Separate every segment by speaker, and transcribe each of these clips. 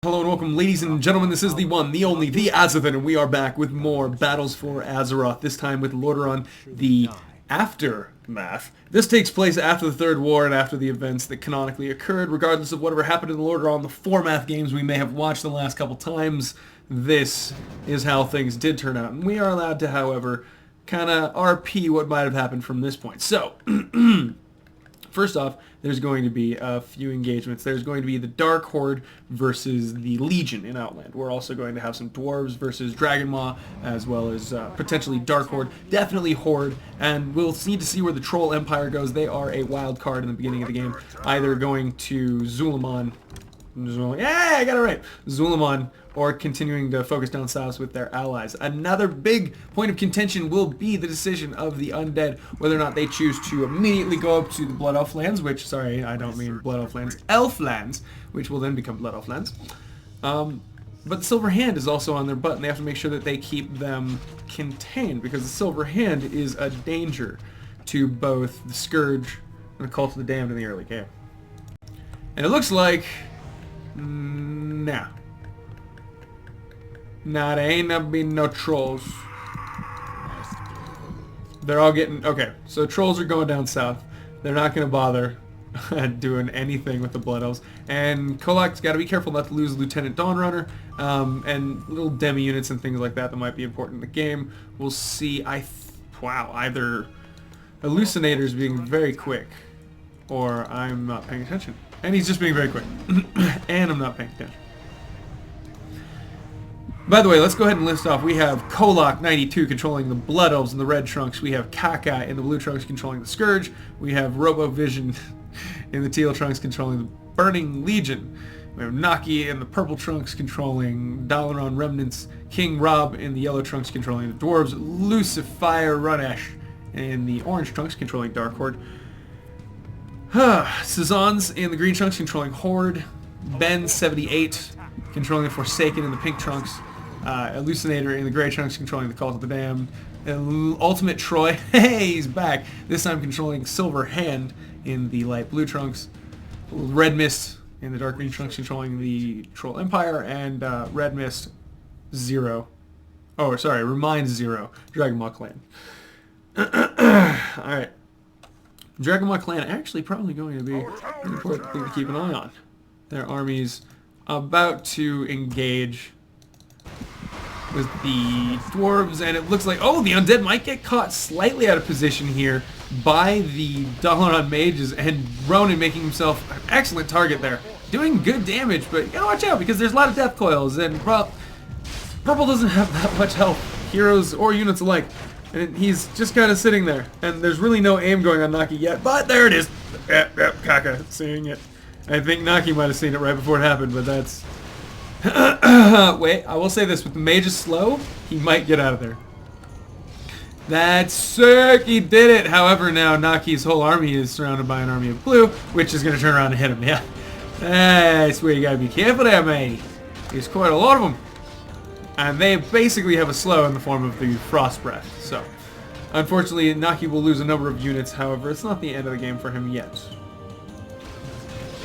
Speaker 1: Hello and welcome, ladies and gentlemen. This is the one, the only, the Azothan, and we are back with more Battles for Azeroth, this time with Lordaeron, the Aftermath. This takes place after the Third War and after the events that canonically occurred. Regardless of whatever happened in Lordaeron, the Formath games we may have watched the last couple times, this is how things did turn out. And we are allowed to, however, kind of RP what might have happened from this point. So, first off, there's going to be a few engagements. There's going to be the Dark Horde versus the Legion in Outland. We're also going to have some Dwarves versus Dragon Maw, as well as potentially Dark Horde, definitely Horde, and we'll need to see where the Troll Empire goes. They are a wild card in the beginning of the game, either going to Zulamon, yeah, I got it right, Zulamon, or continuing to focus down south with their allies. Another big point of contention will be the decision of the undead, whether or not they choose to immediately go up to the Blood Elf lands, which, sorry, I don't mean Blood Elf lands, Elf lands, which will then become Blood Elf lands. But the Silver Hand is also on their butt, and they have to make sure that they keep them contained, because the Silver Hand is a danger to both the Scourge and the Cult of the Damned in the early game. And it looks like... Nah, there ain't gonna be no trolls. They're all getting... Okay, so trolls are going down south. They're not gonna bother doing anything with the Blood Elves. And Kolak's gotta be careful not to lose Lieutenant Dawnrunner, and little demi units and things like that that might be important in the game. We'll see, wow, either Hallucinators being very quick, or I'm not paying attention. And he's just being very quick. And I'm not paying attention. By the way, let's go ahead and list off. We have Kolak 92 controlling the Blood Elves in the red trunks. We have Kaka in the blue trunks controlling the Scourge. We have Robovision in the teal trunks controlling the Burning Legion. We have Naki in the purple trunks controlling Dalaran Remnants. King Rob in the yellow trunks controlling the Dwarves. Lucifer Runesh in the orange trunks controlling Dark Horde. Cezanne's in the green trunks controlling Horde. Ben 78 controlling the Forsaken in the pink trunks. Hallucinator in the gray trunks controlling the Cult of the Damned. Ultimate Troy, hey, he's back. This time controlling Silver Hand in the light blue trunks. Red Mist in the dark green trunks controlling the Troll Empire. And Red Mist Zero. Oh, sorry, Remind Zero, Dragon Maw Clan. Alright. Dragon Maw Clan actually probably going to be an important thing to keep an eye on. Their armies about to engage with the dwarves, and it looks like, oh, the undead might get caught slightly out of position here by the Dalaran mages, and Ronan making himself an excellent target there. Doing good damage, but you gotta watch out because there's a lot of death coils, and well, purple doesn't have that much health, heroes or units alike, and he's just kind of sitting there, and there's really no aim going on Naki yet, but there it is. Yep, Kaka seeing it. I think Naki might have seen it right before it happened, but that's... Wait, I will say this. With the mages slow, he might get out of there. That's sick! He did it! However, now Naki's whole army is surrounded by an army of blue, which is going to turn around and hit him, yeah. That's where you got to be careful there, mate. There's quite a lot of them. And they basically have a slow in the form of the Frost Breath, so... Unfortunately, Naki will lose a number of units, however, it's not the end of the game for him yet.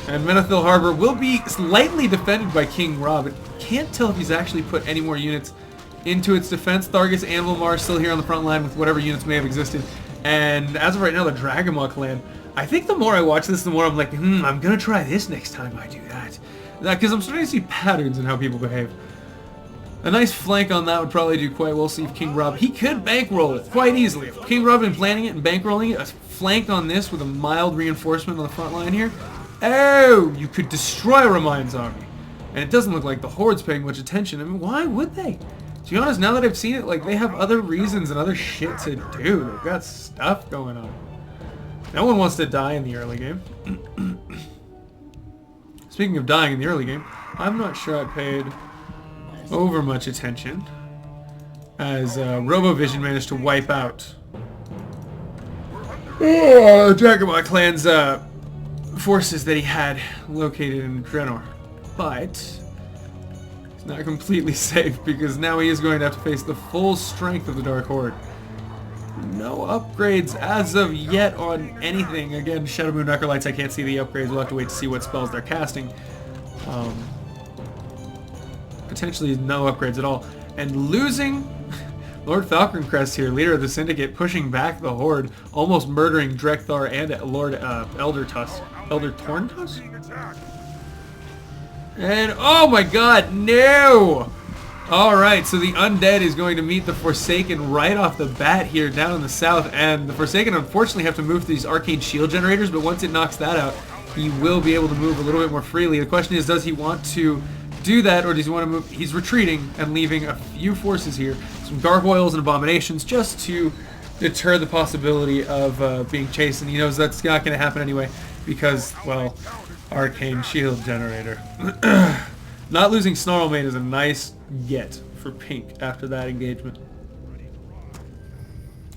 Speaker 1: And Menethil Harbor will be slightly defended by King Rob. I can't tell if he's actually put any more units into its defense. Thargus and Vilmar still here on the front line with whatever units may have existed. And as of right now, the Dragon Maw clan, I think the more I watch this, the more I'm like, I'm going to try this next time I do that. Because I'm starting to see patterns in how people behave. A nice flank on that would probably do quite well. See if King Rob, he could bankroll it quite easily. If King Rob had been planning it and bankrolling it, a flank on this with a mild reinforcement on the front line here, oh, you could destroy Remind's army. And it doesn't look like the Horde's paying much attention. I mean, why would they? To be honest, now that I've seen it, like, they have other reasons and other shit to do. They've got stuff going on. No one wants to die in the early game. Speaking of dying in the early game, I'm not sure I paid over much attention as Robovision managed to wipe out Dragon Maw clan's forces that he had located in Draenor. But it's not completely safe because now he is going to have to face the full strength of the Dark Horde. No upgrades as of yet on anything. Again, Shadow Moon Necrolights, I can't see the upgrades. We'll have to wait to see what spells they're casting. potentially no upgrades at all. And losing Lord Falconcrest here, leader of the Syndicate, pushing back the Horde, almost murdering Drekthar and Lord Elder Torntus? And oh my god, no! Alright, so the Undead is going to meet the Forsaken right off the bat here down in the south, and the Forsaken unfortunately have to move through these arcane shield generators, but once it knocks that out, he will be able to move a little bit more freely. The question is, does he want to do that, or does he want to move? He's retreating and leaving a few forces here, some gargoyles and abominations, just to deter the possibility of being chased, and he knows that's not going to happen anyway, because, well, arcane shield generator. Not losing Snarlmane is a nice get for Pink after that engagement.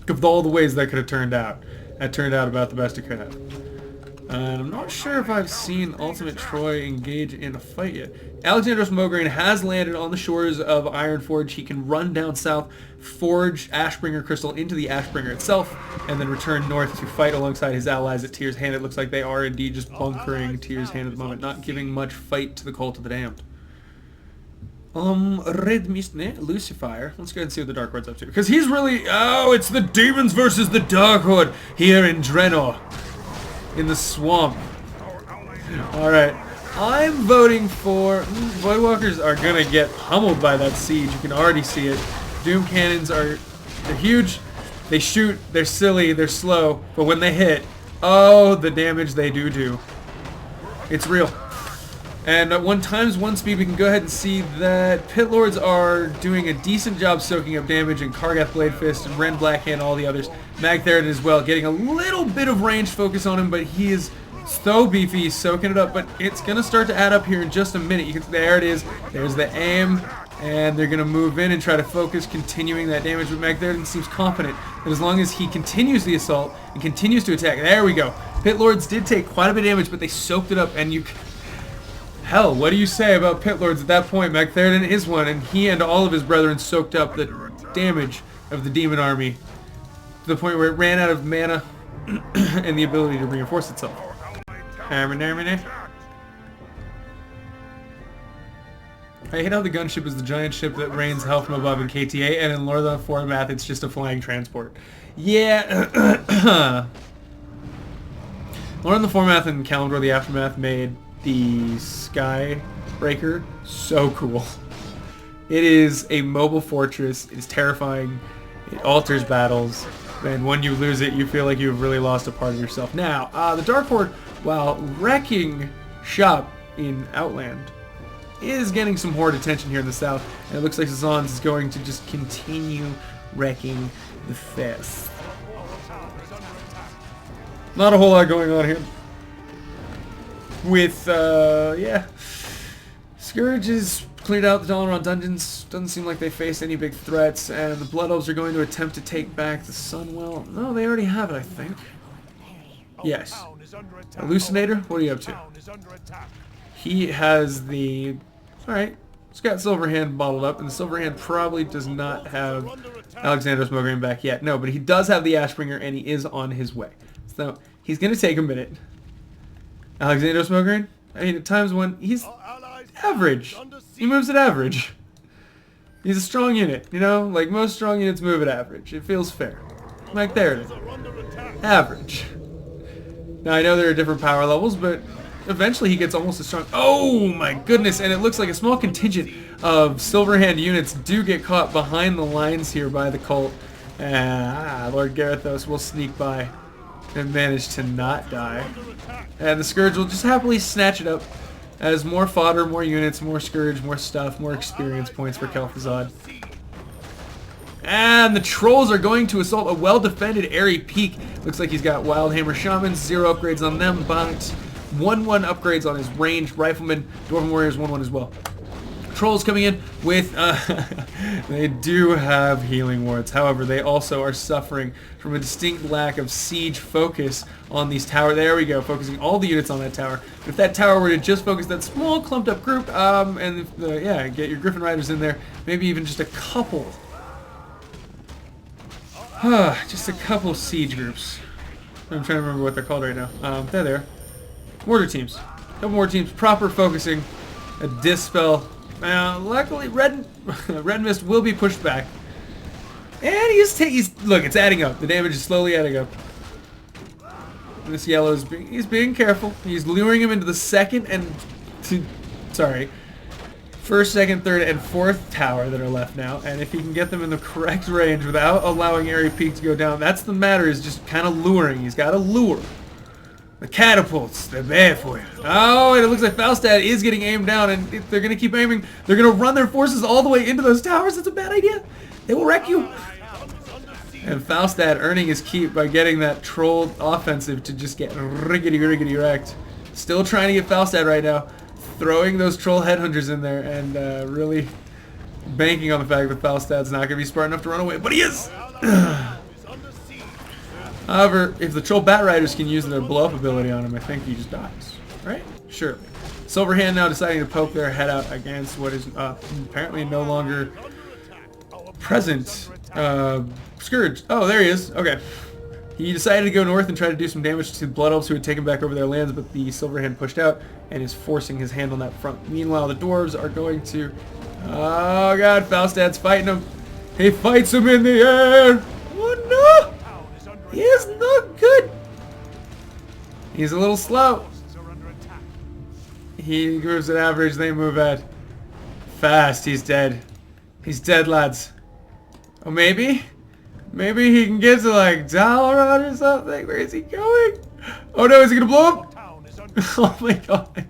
Speaker 1: Of all the ways that could have turned out, that turned out about the best it could have. And I'm not sure if I've seen Ultimate Troy engage in a fight yet. Alexandros Mograine has landed on the shores of Ironforge. He can run down south, forge Ashbringer Crystal into the Ashbringer itself, and then return north to fight alongside his allies at Tyr's Hand. It looks like they are indeed just bunkering Tyr's Hand at the moment, not giving much fight to the Cult of the Damned. Red Mistne, Lucifer. Let's go ahead and see what the Dark Hord's up to. Because he's really... Oh, it's the demons versus the Dark Horde here in Draenor. In the swamp. Alright. I'm voting for... Voidwalkers are going to get pummeled by that siege. You can already see it. Doom cannons are... They're huge. They shoot. They're silly. They're slow. But when they hit... Oh, the damage they do. It's real. And at 1 times 1 speed, we can go ahead and see that Pit Lords are doing a decent job soaking up damage, and Kargath Blade Fist and Ren Blackhand, all the others. Magtheridon as well, getting a little bit of range focus on him, but he is so beefy, he's soaking it up. But it's going to start to add up here in just a minute. You can, there it is. There's the aim, and they're going to move in and try to focus, continuing that damage. But Magtheridon seems confident that as long as he continues the assault and continues to attack, there we go. Pit Lords did take quite a bit of damage, but they soaked it up, and you... Hell, what do you say about Pit Lords at that point? Magtheridon is one, and he and all of his brethren soaked up the damage of the demon army to the point where it ran out of mana and the ability to reinforce itself. I hate how the gunship is the giant ship that rains hell from above in KTA, and in Lord of the Formath it's just a flying transport. Yeah. Lord of the Formath and Kalimdor the Aftermath made the Skybreaker so cool. It is a mobile fortress. It is terrifying. It alters battles. And when you lose it, you feel like you've really lost a part of yourself. Now, the Dark Horde, while wrecking shop in Outland, is getting some Horde attention here in the south. And it looks like Zazans is going to just continue wrecking the fest. Not a whole lot going on here. With, yeah. Scourge is cleared out the Dalaran dungeons. Doesn't seem like they face any big threats. And the Blood Elves are going to attempt to take back the Sunwell. No, they already have it, I think. Yes. Hallucinator, what are you up to? He has the... Alright. He's got Silverhand bottled up. And the Silverhand probably does not have Alexandros Mograine back yet. No, but he does have the Ashbringer, and he is on his way. So, he's going to take a minute. Alexandros Mograine, I mean, at times when he's average. He moves at average. He's a strong unit, you know? Like, most strong units move at average. It feels fair. Like, there it is. Average. Now, I know there are different power levels, but eventually he gets almost as strong. Oh, my goodness. And it looks like a small contingent of Silverhand units do get caught behind the lines here by the cult. Lord Garithos will sneak by and manage to not die. And the Scourge will just happily snatch it up as more fodder, more units, more Scourge, more stuff, more experience points for Kel'Thuzad. And the Trolls are going to assault a well-defended Airy Peak. Looks like he's got Wildhammer Shamans, 0 upgrades on them, but 1-1 upgrades on his ranged Riflemen. Dwarven Warriors 1-1 as well. Trolls coming in with, they do have healing wards. However, they also are suffering from a distinct lack of siege focus on these towers. There we go, focusing all the units on that tower. But if that tower were to just focus that small clumped up group, and if yeah, get your Griffin Riders in there, maybe even just a couple. Just a couple siege groups. I'm trying to remember what they're called right now. There they are. Mortar teams. A couple more teams, proper focusing, a dispel Luckily, Red Mist will be pushed back. And he's look, it's adding up. The damage is slowly adding up. And this yellow is he's being careful. He's luring him into the first, second, third, and fourth tower that are left now. And if he can get them in the correct range without allowing Airy Peak to go down, that's the matter, is just kind of luring. He's got to lure. The catapults, they're bad for you. Oh, and it looks like Falstad is getting aimed down, and if they're going to keep aiming, they're going to run their forces all the way into those towers. That's a bad idea. They will wreck you. And Falstad earning his keep by getting that troll offensive to just get riggedy wrecked. Still trying to get Falstad right now. Throwing those troll headhunters in there and really banking on the fact that Falstad's not going to be smart enough to run away. But he is! However, if the troll bat riders can use their blow up ability on him, I think he just dies. Right? Surely. Silverhand now deciding to poke their head out against what is apparently no longer present Scourge. Oh, there he is. Okay. He decided to go north and try to do some damage to the Blood Elves who had taken back over their lands, but the Silverhand pushed out and is forcing his hand on that front. Meanwhile, the Dwarves are going to... Oh god, Falstad's fighting him. He fights him in the air. Oh no! He is not good. He's a little slow. He moves at average, they move at fast. He's dead. He's dead, lads. Oh, maybe? Maybe he can get to, like, Dalaran or something. Where is he going? Oh, no, is he going to blow up? Oh, my God.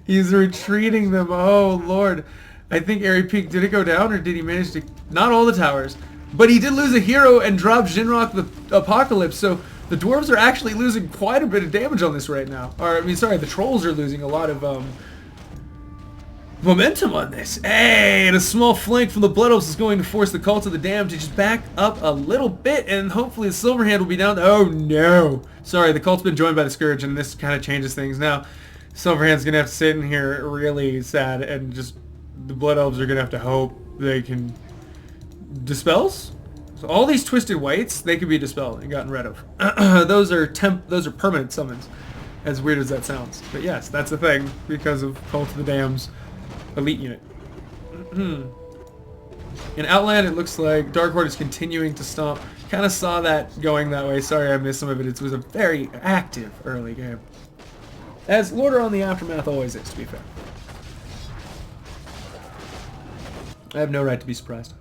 Speaker 1: He's retreating them. Oh, Lord. I think Airy Peak, did it go down, or did he manage to... Not all the towers. But he did lose a hero and drop Jinrock the Apocalypse, so the Dwarves are actually losing quite a bit of damage on this right now. Or, I mean, sorry, the Trolls are losing a lot of, momentum on this. Hey, and a small flank from the Blood Elves is going to force the Cult of the Damned to just back up a little bit, and hopefully the Silverhand will be down. Oh no! Sorry, the Cult's been joined by the Scourge, and this kind of changes things now. Silverhand's gonna have to sit in here really sad, and just the Blood Elves are gonna have to hope they can dispels. So all these twisted whites, they could be dispelled and gotten rid of. Those are permanent summons. As weird as that sounds, but yes, that's the thing because of Cult of the Damned's elite unit. In Outland, it looks like Dark Horde is continuing to stomp. Kind of saw that going that way. Sorry I missed some of it. It was a very active early game. As Lordaeron the Aftermath always is, to be fair. I have no right to be surprised.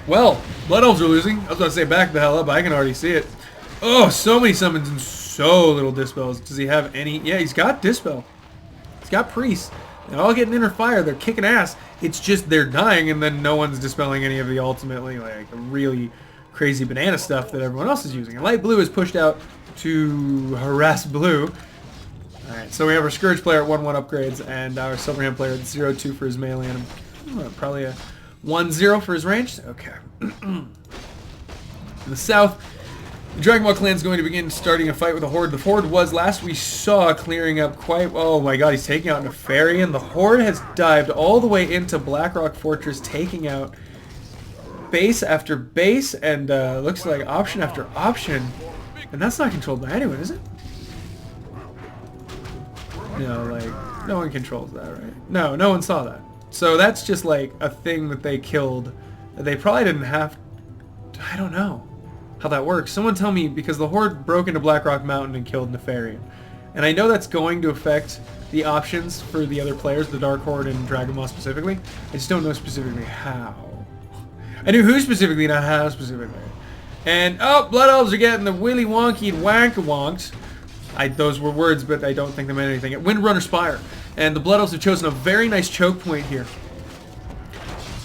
Speaker 1: Well, Blood Elves are losing. I was about to say back the hell up, but I can already see it. Oh, so many summons and so little dispels. Does he have any? Yeah, he's got dispel. He's got priest. They're all getting inner fire. They're kicking ass. It's just they're dying, and then no one's dispelling any of the ultimately like really crazy banana stuff that everyone else is using. And light blue is pushed out to harass blue. Alright, so we have our Scourge player at 1-1 upgrades, and our Silverhand player at 0-2 for his melee, and probably a 1-0 for his range. Okay. In the south, the Dragonball clan is going to begin starting a fight with the Horde. The Horde was, last we saw, clearing up quite... Oh my god, he's taking out Nefarian. The Horde has dived all the way into Blackrock Fortress, taking out base after base, and looks like option after option. And that's not controlled by anyone, is it? No, like, no one controls that, right? No, no one saw that. So that's just like a thing that they killed. They probably didn't have... I don't know how that works. Someone tell me, because the Horde broke into Blackrock Mountain and killed Nefarian. And I know that's going to affect the options for the other players, the Dark Horde and Dragonball specifically. I just don't know specifically how. I knew who specifically, not how specifically. And, oh, Blood Elves are getting the willy wonky wank-wonked. Those were words, but I don't think they meant anything. Windrunner Spire. And the Blood Elves have chosen a very nice choke point here.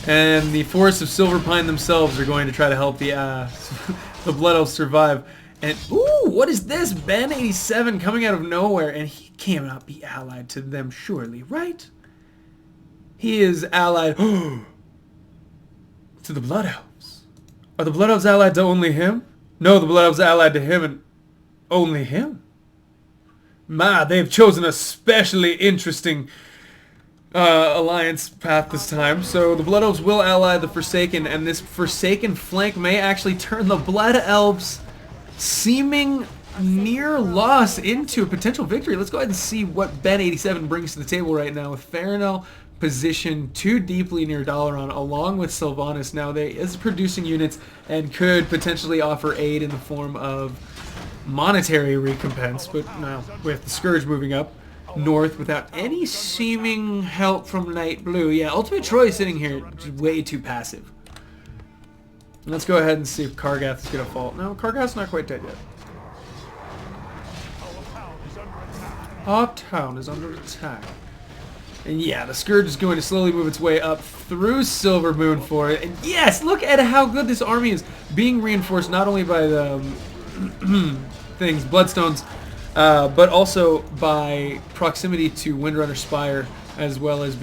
Speaker 1: And the Forests of Silverpine themselves are going to try to help the the Blood Elves survive. And, ooh, what is this? Ben 87 coming out of nowhere, and he cannot be allied to them, surely, right? He is allied to the Blood Elves. Are the Blood Elves allied to only him? No, the Blood Elves are allied to him and only him. Ma, they've chosen a specially interesting alliance path this time. So the Blood Elves will ally the Forsaken, and this Forsaken flank may actually turn the Blood Elves' seeming near loss into a potential victory. Let's go ahead and see what Ben87 brings to the table right now with Farinel positioned too deeply near Dalaran along with Sylvanas. Now they is producing units and could potentially offer aid in the form of monetary recompense, but no, with the Scourge moving up north without any seeming help from Night Blue. Yeah, Ultimate Troy sitting here way too passive. Let's go ahead and see if Kargath is going to fall. No, Kargath's not quite dead yet. Our town is under attack. And yeah, the Scourge is going to slowly move its way up through Silver Moon for it. And yes, look at how good this army is being reinforced not only by the things, Bloodstones, but also by proximity to Windrunner Spire, as well as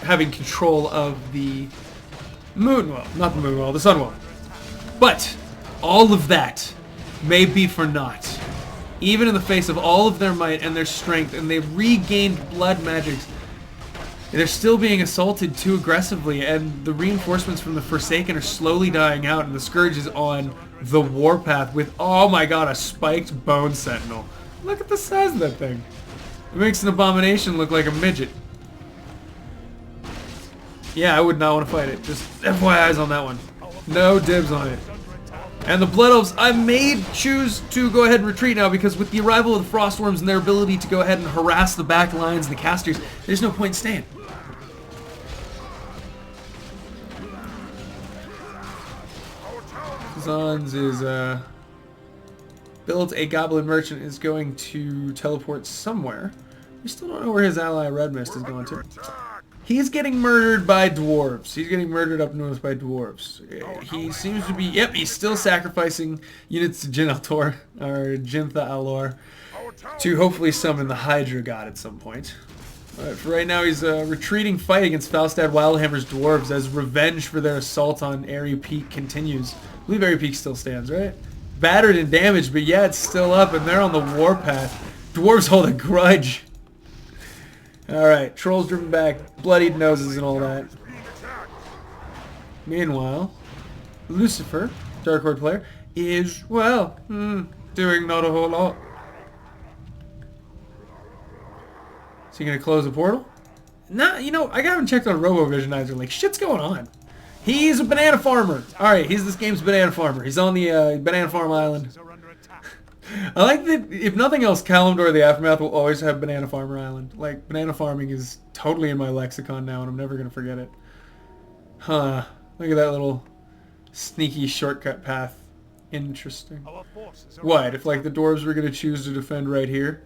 Speaker 1: having control of the Moonwell. Not the Moonwell, the Sunwell. But all of that may be for naught. Even in the face of all of their might and their strength, and they've regained blood magics, they're still being assaulted too aggressively, and the reinforcements from the Forsaken are slowly dying out, and the Scourge is on the warpath with, oh my god, a spiked Bone Sentinel. Look at the size of that thing. It makes an abomination look like a midget. Yeah, I would not want to fight it. Just FYI's on that one. No dibs on it. And the Blood Elves, I may choose to go ahead and retreat now, because with the arrival of the Frostworms and their ability to go ahead and harass the back lines and the casters, there's no point in staying. Zons is built a Goblin Merchant, is going to teleport somewhere. We still don't know where his ally Red Mist is going to. He's getting murdered by dwarves. He's getting murdered up north by dwarves. He seems to be, yep, he's still sacrificing units to Jin Altor, or Jintha Alor, to hopefully summon the Hydra God at some point. But for right now, he's retreating fight against Falstad Wildhammer's dwarves as revenge for their assault on Airy Peak continues. I believe Airy Peak still stands, right? Battered and damaged, but yeah, it's still up, and they're on the warpath. Dwarves hold a grudge. Alright, trolls driven back, bloodied noses and all that. Meanwhile, Lucifer, Dark Horde player, is, well, doing not a whole lot. Is he going to close the portal? Nah, you know, I haven't checked on RoboVisionizer. Like, shit's going on. He's a banana farmer. Alright, he's this game's banana farmer. He's on the Banana Farm Island. I like that, if nothing else, Kalimdor the Aftermath will always have Banana Farmer Island. Like, banana farming is totally in my lexicon now, and I'm never going to forget it. Huh. Look at that little sneaky shortcut path. Interesting. What, if, like, the dwarves were going to choose to defend right here?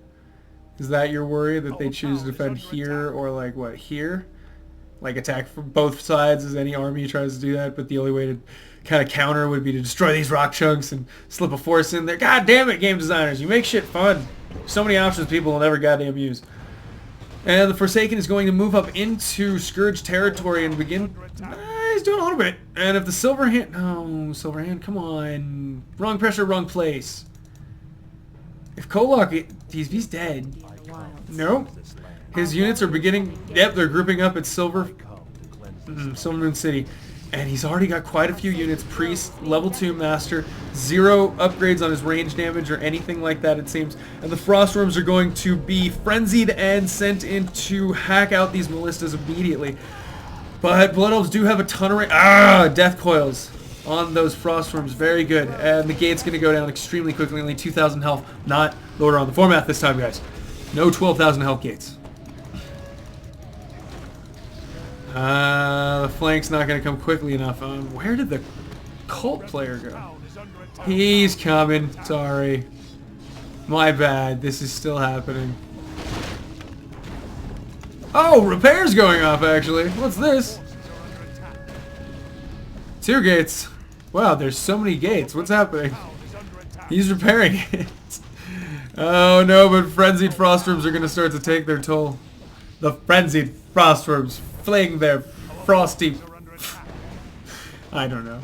Speaker 1: Is that your worry, that they choose to defend here, or, like, what, here? Like, attack from both sides as any army tries to do that, but the only way to kind of counter would be to destroy these rock chunks and slip a force in there. God damn it, game designers, you make shit fun. So many options people will never goddamn use. And the Forsaken is going to move up into Scourge territory and begin... he's doing a little bit. And if the Silver Hand... No, Silver Hand, come on. Wrong pressure, wrong place. If Kolok... He's dead. Nope. His units are beginning... Yep, they're grouping up at Silver Moon City. And he's already got quite a few units. Priest, level 2 Master, 0 upgrades on his range damage or anything like that, it seems. And the Frostworms are going to be frenzied and sent in to hack out these Ballistas immediately. But Blood Elves do have a ton of... Death Coils on those Frostworms. Very good. And the gate's going to go down extremely quickly. Only 2,000 health. Not Lordaeron the format this time, guys. No 12,000 health gates. The flank's not going to come quickly enough. Where did the cult player go? He's coming. Sorry. My bad. This is still happening. Oh, repair's going off, actually. What's this? 2 gates. Wow, there's so many gates. What's happening? He's repairing it. Oh, no, but frenzied Frostworms are going to start to take their toll. The frenzied Frostworms fling their frosty... I don't know.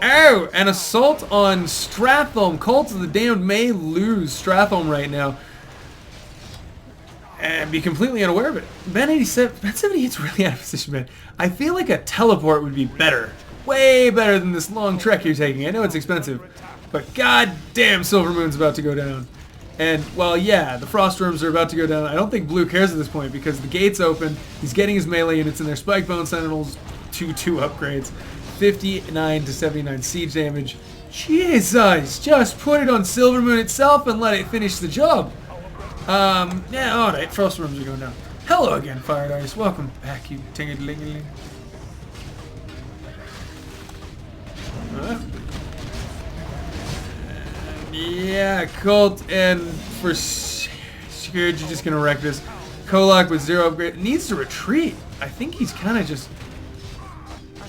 Speaker 1: Oh, an assault on Stratholme. Cult of the Damned may lose Stratholme right now. and be completely unaware of it. Ben 87, Ben 78's really out of position, man. I feel like a teleport would be better. Way better than this long trek you're taking. I know it's expensive, but god damn, Silver Moon's about to go down. And, well, yeah, the Frost Worms are about to go down. I don't think Blue cares at this point because the gate's open. He's getting his melee units in there. Spike Bone Sentinels, 2/2 upgrades. 59 to 79 siege damage. Jesus, just put it on Silver Moon itself and let it finish the job. Yeah, alright, Frost Worms are going down. Hello again, Fire Artists. Welcome back, you ting-a-ling-a-ling. Yeah, Colt and for Scourge, you're just gonna wreck this. Kolak with 0 upgrade needs to retreat. I think he's kind of just.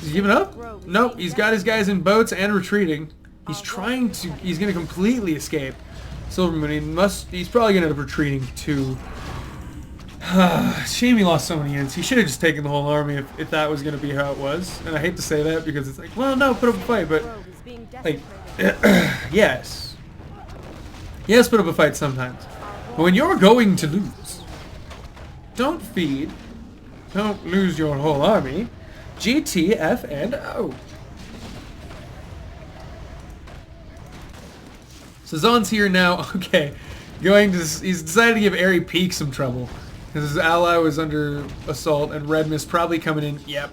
Speaker 1: He's giving up? Nope, he's got his guys in boats and retreating. He's trying to. He's gonna completely escape. Silver Moon, he's probably gonna end up retreating too. Shame he lost so many units. He should have just taken the whole army if that was gonna be how it was. And I hate to say that because it's like, well, no, put up a fight, but like, yes. Yes, put up a fight sometimes. But when you're going to lose, don't feed. Don't lose your whole army. G, T, F, and O. So Zon's here now. Okay. He's decided to give Airy Peak some trouble. Because his ally was under assault and Red Mist probably coming in. Yep.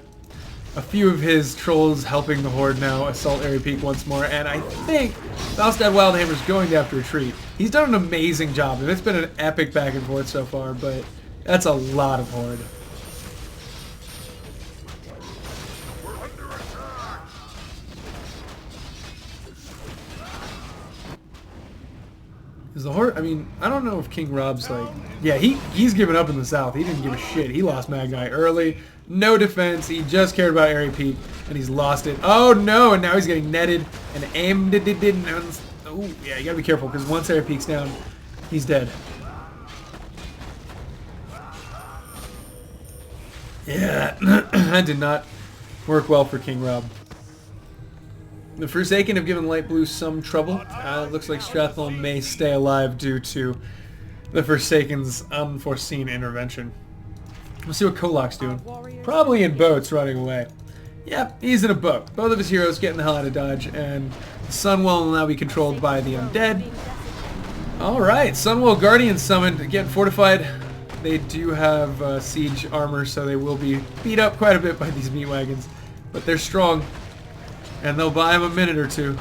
Speaker 1: A few of his trolls helping the Horde now assault Airy Peak once more, and I think Valstad Wildhammer's going to have to retreat. He's done an amazing job, and it's been an epic back and forth so far, but that's a lot of Horde. Is the Horde, I mean, I don't know if King Rob's like, yeah, he's given up in the south. He didn't give a shit. He lost Mad Guy early. No defense. He just cared about Airy Peak, and he's lost it. Oh no! And now he's getting netted and aimed. Oh yeah, you gotta be careful because once Airy Peak's down, he's dead. Yeah, that did not work well for King Rob. The Forsaken have given Light Blue some trouble. It looks like Stratholme may stay alive due to the Forsaken's unforeseen intervention. We'll see what Kolak's doing. Probably in boats running away. Yep, he's in a boat. Both of his heroes getting the hell out of Dodge, and Sunwell will now be controlled by the undead. Alright, Sunwell Guardian summoned. Again, fortified. They do have siege armor, so they will be beat up quite a bit by these meat wagons. But they're strong, and they'll buy him a minute or two.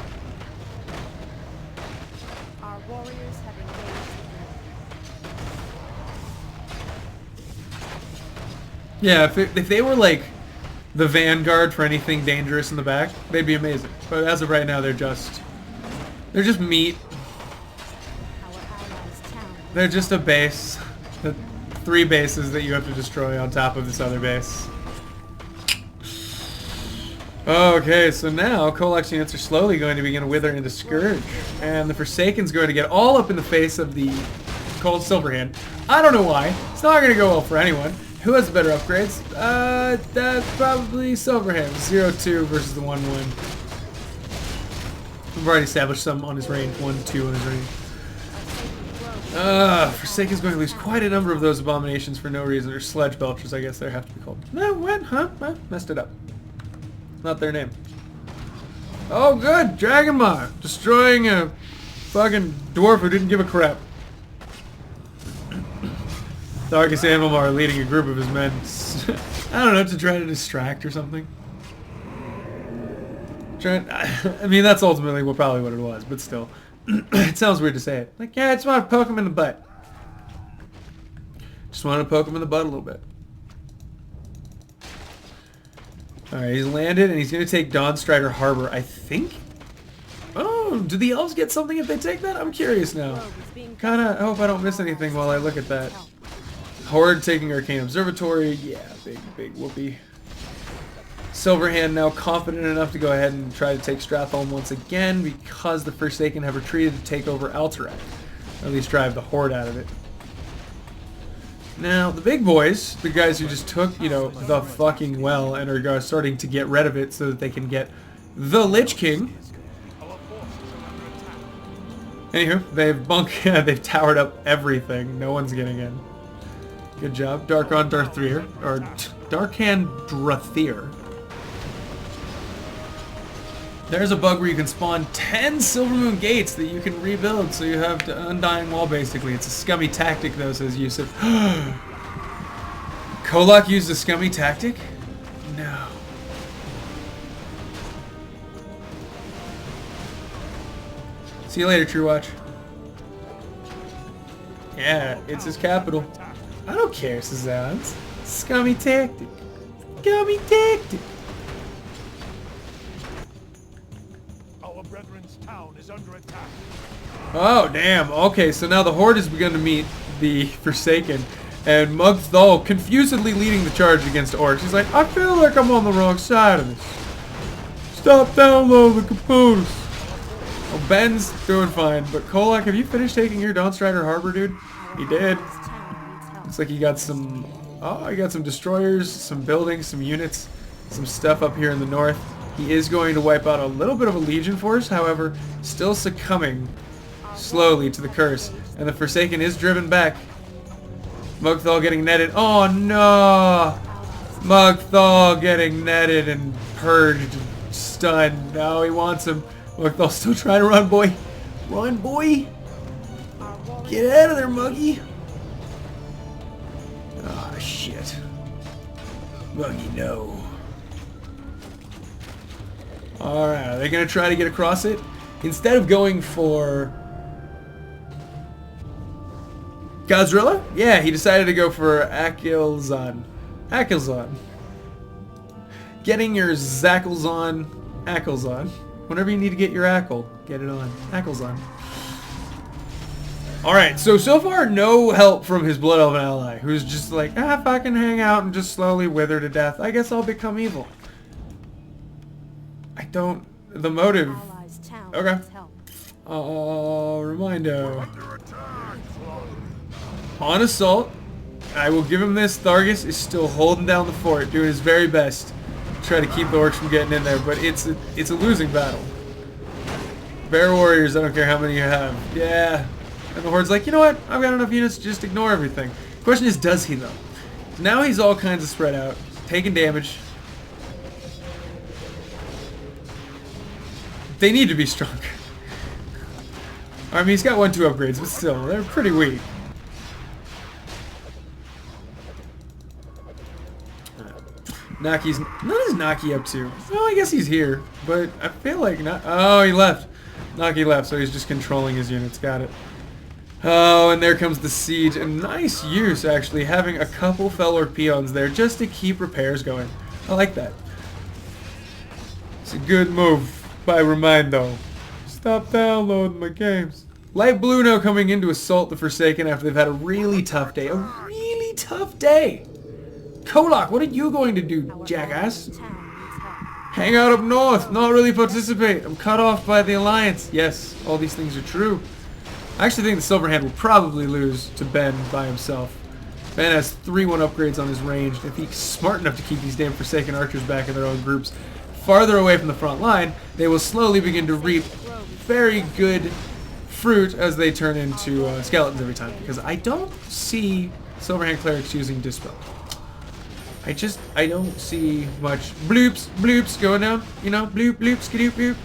Speaker 1: Yeah, if they were like the vanguard for anything dangerous in the back, they'd be amazing. But as of right now, they're just meat. They're just a base. The 3 bases that you have to destroy on top of this other base. Okay, so now Kolak's units are slowly going to begin to wither into Scourge. And the Forsaken's going to get all up in the face of the Cold Silverhand. I don't know why. It's not going to go well for anyone. Who has the better upgrades? That's probably Silverhand. 0-2 versus the 1-1. We've already established some on his range. 1-2 on his range. Forsaken's going to lose quite a number of those abominations for no reason. Or Sledge Belchers, I guess they have to be called. No, what? Huh? Messed it up. Not their name. Oh, good! Dragonmaw! Destroying a fucking dwarf who didn't give a crap. Darkest Animalmar leading a group of his men. I don't know, to try to distract or something. I mean, that's ultimately probably what it was, but still. It sounds weird to say it. Like, yeah, I just want to poke him in the butt. Just want to poke him in the butt a little bit. Alright, he's landed, and he's going to take Dawnstrider Harbor, I think? Oh, do the elves get something if they take that? I'm curious now. Kinda hope I don't miss anything while I look at that. Horde taking Arcane Observatory. Yeah, big whoopee. Silverhand now confident enough to go ahead and try to take Stratholme once again because the Forsaken have retreated to take over Alterac. Or at least drive the Horde out of it. Now, the big boys, the guys who just took, you know, the fucking well and are starting to get rid of it so that they can get the Lich King. Anywho, they've towered up everything. No one's getting in. Good job. Darkon Darthir. Or Darkan Drathir. There's a bug where you can spawn 10 Silvermoon gates that you can rebuild, so you have the Undying Wall, basically. It's a scummy tactic, though, says Yusuf. Kolak used a scummy tactic? No. See you later, True Watch. Yeah, it's his capital. I don't care, Sazans. Scummy tactic. Scummy tactic.
Speaker 2: Our brethren's town is under attack.
Speaker 1: Oh, damn. Okay, so now the Horde has begun to meet the Forsaken. And Mugthal confusedly leading the charge against Orcs. He's like, I feel like I'm on the wrong side of this. Stop downloading the components. Oh, Ben's doing fine. But Kolak, have you finished taking your Dawnstrider Harbor, dude? He did. Looks like he got some... Oh, he got some destroyers, some buildings, some units, some stuff up here in the north. He is going to wipe out a little bit of a Legion force, however, still succumbing slowly to the curse. And the Forsaken is driven back. Mugthal getting netted. Oh no! Mugthal getting netted and purged and stunned. Now he wants him. Mugthal still trying to run, boy. Run, boy! Get out of there, Muggy! Ah, shit. Muggy, no. Alright, are they going to try to get across it? Instead of going for... Godzilla? Yeah, he decided to go for Akilzan. Akilzan. Getting your Zackles on Akilzan. Whenever you need to get your Ackle, get it on Akilzan. Alright, so far no help from his Blood Elven ally, who's just like, ah, if I can hang out and just slowly wither to death, I guess I'll become evil. I don't... The motive... Okay. Remindo. On assault, I will give him this. Thargus is still holding down the fort, doing his very best to try to keep the Orcs from getting in there, but it's a losing battle. Bear Warriors, I don't care how many you have. Yeah. And the Horde's like, you know what? I've got enough units to just ignore everything. The question is, does he though? Now he's all kinds of spread out, taking damage. They need to be stronger. I mean, he's got 1-2 upgrades, but still, they're pretty weak. Naki's... What is Naki up to? Well, I guess he's here, but I feel like not... Oh, he left. Naki left, so he's just controlling his units. Got it. Oh, and there comes the siege. And nice use, actually, having a couple Felork peons there just to keep repairs going. I like that. It's a good move by Remindo. Stop downloading my games. Light Blue now coming in to assault the Forsaken after they've had a really tough day. A really tough day. Kolak, what are you going to do, jackass? Hang out up north, not really participate. I'm cut off by the Alliance. Yes, all these things are true. I actually think the Silverhand will probably lose to Ben by himself. Ben has 3-1 upgrades on his range. If he's smart enough to keep these damn Forsaken archers back in their own groups farther away from the front line, they will slowly begin to reap very good fruit as they turn into skeletons every time. Because I don't see Silverhand clerics using Dispel. I don't see much bloops, bloops going down. You know, bloop, bloop, skidoop, bloop.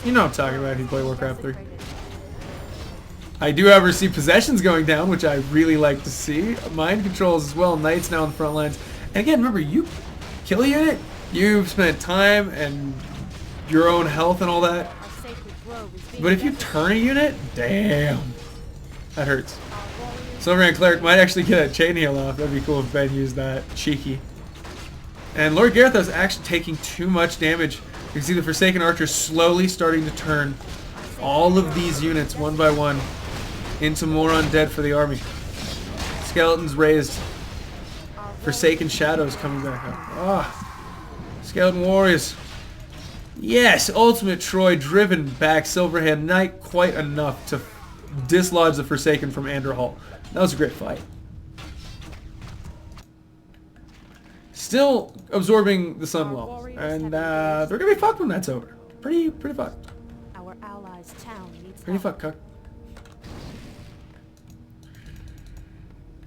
Speaker 1: You know what I'm talking about if you play Warcraft 3. I do, however, see possessions going down, which I really like to see. Mind controls as well. Knights now on the front lines. And again, remember, you kill a unit, you've spent time and your own health and all that. But if you turn a unit, damn, that hurts. Silverhand Cleric might actually get a chain heal off. That'd be cool if Ben used that. Cheeky. And Lord Garethos actually taking too much damage. You can see the Forsaken Archers slowly starting to turn all of these units one by one into more undead for the army. Skeletons raised. Forsaken Shadows coming back up. Ah, Skeleton Warriors. Yes, Ultimate Troy driven back. Silverhand Knight quite enough to dislodge the Forsaken from Anderhall. That was a great fight. Still absorbing the Sunwell, and they're gonna be fucked when that's over. Pretty fucked.
Speaker 3: Our allies' town needs
Speaker 1: Pretty fucked, cuck.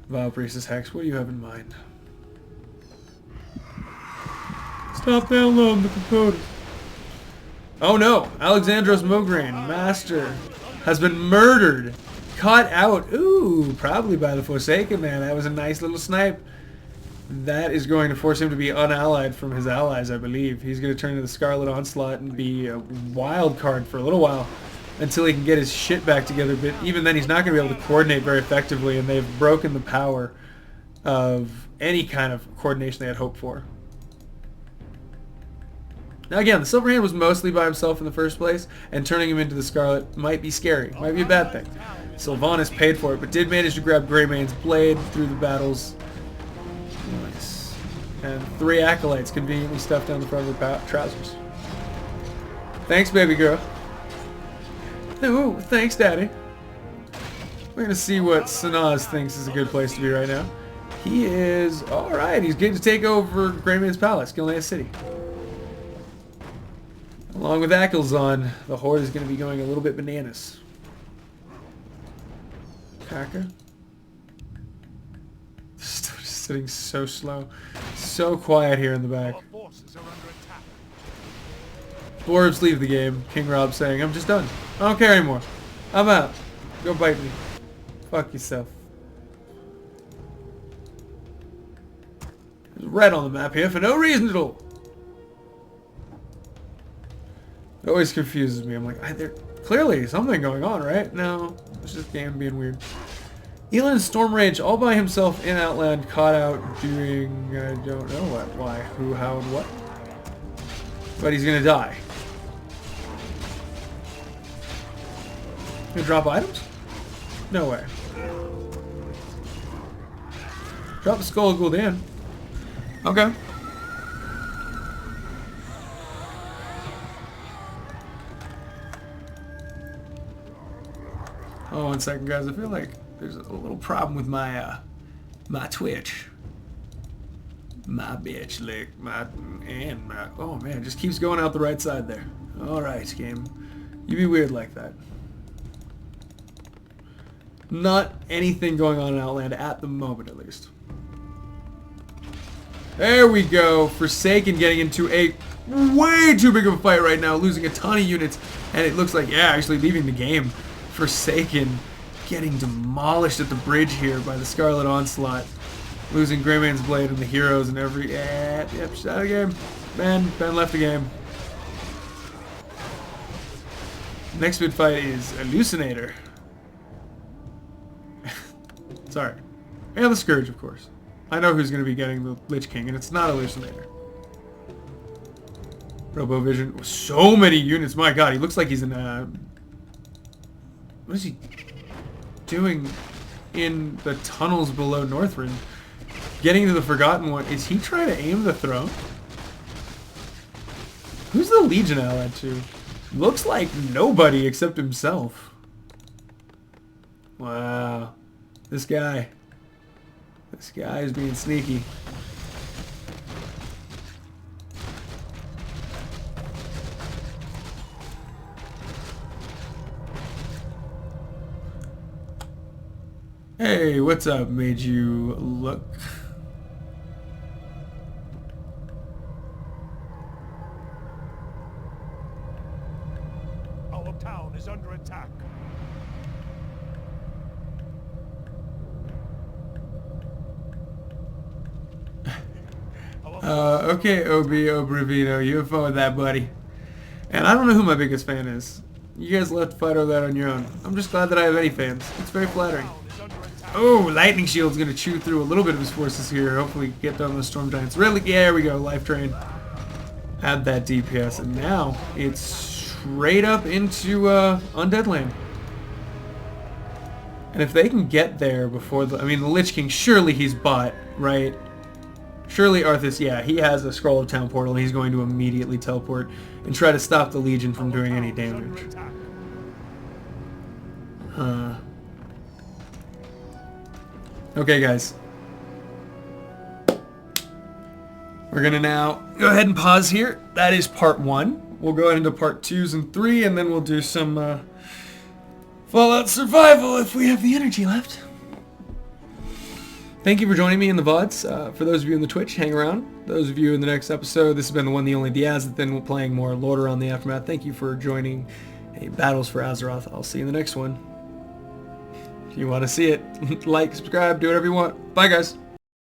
Speaker 1: Vile Priestess Hex, what do you have in mind? Stop downloading the component. Oh no! Alexandros Mograine, Master, has been murdered. Caught out. Ooh, probably by the Forsaken Man. That was a nice little snipe. That is going to force him to be unallied from his allies, I believe. He's going to turn to the Scarlet Onslaught and be a wild card for a little while until he can get his shit back together. But even then, he's not going to be able to coordinate very effectively, and they've broken the power of any kind of coordination they had hoped for. Now again, the Silver Hand was mostly by himself in the first place, and turning him into the Scarlet might be scary, might be a bad thing. Sylvanas paid for it, but did manage to grab Greymane's blade through the battles. Nice. And 3 acolytes conveniently stuffed down the front of her trousers. Thanks, baby girl. Ooh, thanks, daddy. We're gonna see what Sanaz thinks is a good place to be right now. He is alright. He's getting to take over Greymane's palace, Gilneas City. Along with Akelzon, the Horde is going to be going a little bit bananas. Kaka. Just sitting so slow. So quiet here in the back. Dwarves leave the game. King Rob saying, I'm just done. I don't care anymore. I'm out. Go bite me. Fuck yourself. There's red on the map here for no reason at all. It always confuses me. I'm like, there's clearly something going on, right? No, it's just game being weird. Elan Stormrage all by himself in Outland, caught out doing, I don't know what, why, who, how, and what. But he's gonna die. Gonna drop items? No way. Drop the Skull of Gul'dan. Okay. Oh, 1 second, guys. I feel like there's a little problem with my my Twitch. My bitch lick, oh man, it just keeps going out the right side there. Alright, game. You be weird like that. Not anything going on in Outland at the moment, at least. There we go. Forsaken getting into a way too big of a fight right now, losing a ton of units, and it looks like, yeah, actually leaving the game. Forsaken getting demolished at the bridge here by the Scarlet Onslaught. Losing Greymane's Blade and the heroes and every... yep, she's out of the game. Ben left the game. Next mid fight is Hallucinator. Sorry. And the Scourge, of course. I know who's going to be getting the Lich King, and it's not Hallucinator. Robovision. So many units. My god, he looks like he's in a... What is he doing in the tunnels below Northrend? Getting to the Forgotten One. Is he trying to aim the throne? Who's the Legion allied to? Looks like nobody except himself. Wow. This guy. This guy is being sneaky. Hey, what's up? Made you look.
Speaker 2: Our town is under attack.
Speaker 1: Okay, Obrivino, you have fun with that, buddy. And I don't know who my biggest fan is. You guys left to fight over that on your own. I'm just glad that I have any fans. It's very flattering. Oh, Lightning Shield's gonna chew through a little bit of his forces here. Hopefully get down the Storm Giants. Really? Yeah, there we go. Life Drain. Add that DPS. And now it's straight up into Undead Land. And if they can get there before the... I mean, the Lich King, surely he's bought, right? Surely Arthas, yeah, he has a Scroll of Town Portal. He's going to immediately teleport and try to stop the Legion from doing any damage. Okay, guys. We're going to now go ahead and pause here. That is part 1. We'll go into part 2s and 3, and then we'll do some Fallout Survival if we have the energy left. Thank you for joining me in the VODs. For those of you in the Twitch, hang around. Those of you in the next episode, this has been the one, the only, the Azothan, playing more Lordaeron the Aftermath. Thank you for joining Battles for Azeroth. I'll see you in the next one. If you want to see it, like, subscribe, do whatever you want. Bye, guys.